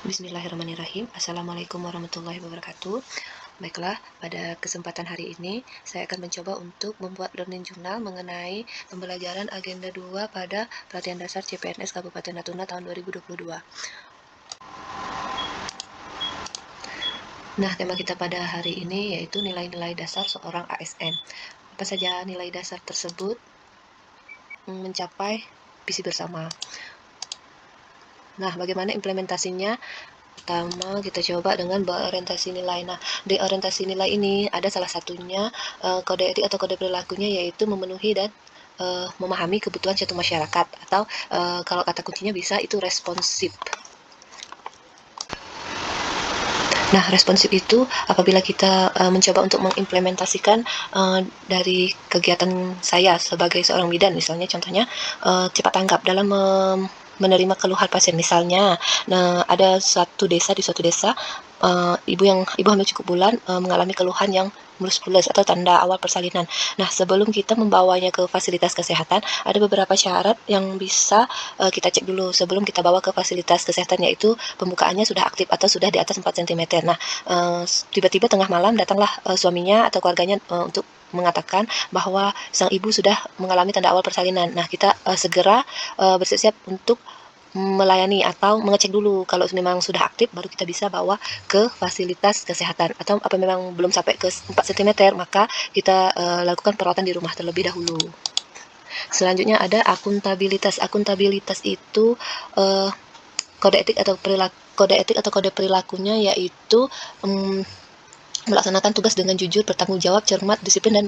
Bismillahirrahmanirrahim. Assalamualaikum warahmatullahi wabarakatuh. Baiklah, pada kesempatan hari ini saya akan mencoba untuk membuat learning journal mengenai pembelajaran agenda 2 pada pelatihan dasar CPNS Kabupaten Natuna tahun 2022. Nah, tema kita pada hari ini yaitu nilai-nilai dasar seorang ASN. Apa saja nilai dasar tersebut? Mencapai visi bersama. Nah, bagaimana implementasinya? Pertama, kita coba dengan berorientasi nilai. Nah, di orientasi nilai ini ada salah satunya kode etik atau kode perilakunya, yaitu memenuhi dan memahami kebutuhan suatu masyarakat, atau kalau kata kuncinya bisa itu responsif. Nah, responsif itu apabila kita mencoba untuk mengimplementasikan dari kegiatan saya sebagai seorang bidan, misalnya contohnya cepat tanggap dalam menerima keluhan pasien. Misalnya, nah, ada suatu desa ibu hamil cukup bulan mengalami keluhan yang mulus-mulus atau tanda awal persalinan. Nah, sebelum kita membawanya ke fasilitas kesehatan, ada beberapa syarat yang bisa kita cek dulu sebelum kita bawa ke fasilitas kesehatan, yaitu pembukaannya sudah aktif atau sudah di atas 4 cm. Nah, tiba-tiba tengah malam datanglah suaminya atau keluarganya untuk mengatakan bahwa sang ibu sudah mengalami tanda awal persalinan. Nah, kita segera bersiap-siap untuk melayani atau mengecek dulu. Kalau memang sudah aktif, baru kita bisa bawa ke fasilitas kesehatan. Atau apa memang belum sampai ke 4 cm, maka kita lakukan perawatan di rumah terlebih dahulu. Selanjutnya ada akuntabilitas. Akuntabilitas itu kode etik atau kode perilakunya, yaitu melaksanakan tugas dengan jujur, bertanggung jawab, cermat, disiplin, dan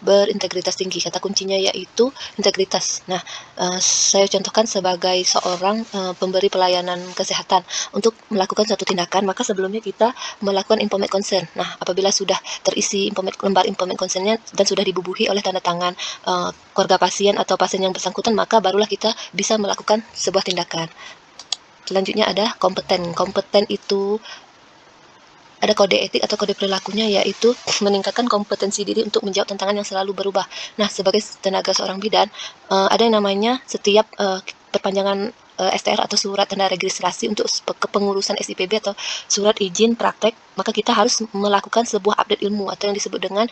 berintegritas tinggi. Kata kuncinya yaitu integritas. Nah, saya contohkan sebagai seorang pemberi pelayanan kesehatan. Untuk melakukan suatu tindakan, maka sebelumnya kita melakukan information consent. Nah, apabila sudah terisi lembar information consent-nya dan sudah dibubuhi oleh tanda tangan keluarga pasien atau pasien yang bersangkutan, maka barulah kita bisa melakukan sebuah tindakan. Selanjutnya ada kompeten. Kompeten itu ada kode etik atau kode perilakunya, yaitu meningkatkan kompetensi diri untuk menjawab tantangan yang selalu berubah. Nah, sebagai tenaga seorang bidan, ada yang namanya setiap perpanjangan STR atau surat tanda registrasi untuk kepengurusan SIPB atau surat izin praktek, maka kita harus melakukan sebuah update ilmu atau yang disebut dengan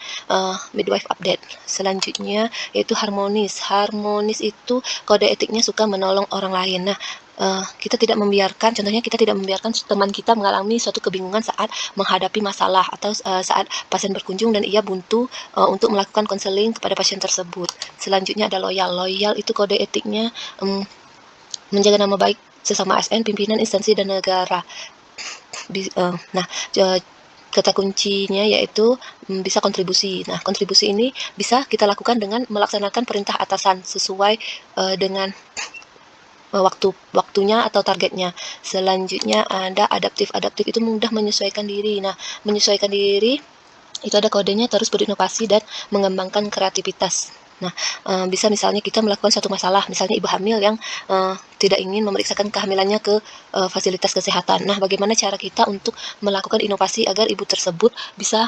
midwife update. Selanjutnya yaitu harmonis. Harmonis itu kode etiknya suka menolong orang lain. Nah, kita tidak membiarkan teman kita mengalami suatu kebingungan saat menghadapi masalah atau saat pasien berkunjung dan ia buntu untuk melakukan konseling kepada pasien tersebut. Selanjutnya ada loyal. Loyal itu kode etiknya menjaga nama baik sesama ASN, pimpinan, instansi, dan negara. Nah, kata kuncinya yaitu bisa kontribusi. Nah, kontribusi ini bisa kita lakukan dengan melaksanakan perintah atasan sesuai dengan waktunya atau targetnya. Selanjutnya ada adaptif. Adaptif itu mudah menyesuaikan diri. Nah, menyesuaikan diri itu ada kodenya terus berinovasi dan mengembangkan kreativitas. Nah, bisa misalnya kita melakukan suatu masalah, misalnya ibu hamil yang tidak ingin memeriksakan kehamilannya ke fasilitas kesehatan. Nah, bagaimana cara kita untuk melakukan inovasi agar ibu tersebut bisa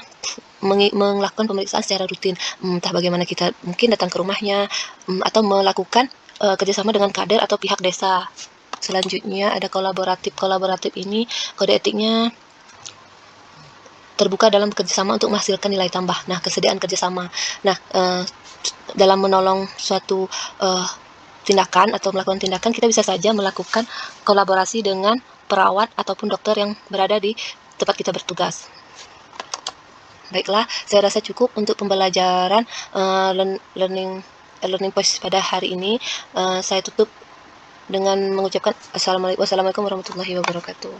melakukan pemeriksaan secara rutin? Entah bagaimana kita mungkin datang ke rumahnya atau melakukan kerjasama dengan kader atau pihak desa. Selanjutnya ada kolaboratif. Kolaboratif ini kode etiknya terbuka dalam kerjasama untuk menghasilkan nilai tambah. Nah, kesediaan kerjasama. Nah, dalam menolong suatu tindakan atau melakukan tindakan, kita bisa saja melakukan kolaborasi dengan perawat ataupun dokter yang berada di tempat kita bertugas. Baiklah, saya rasa cukup untuk pembelajaran learning post pada hari ini. Saya tutup dengan mengucapkan wassalamualaikum warahmatullahi wabarakatuh.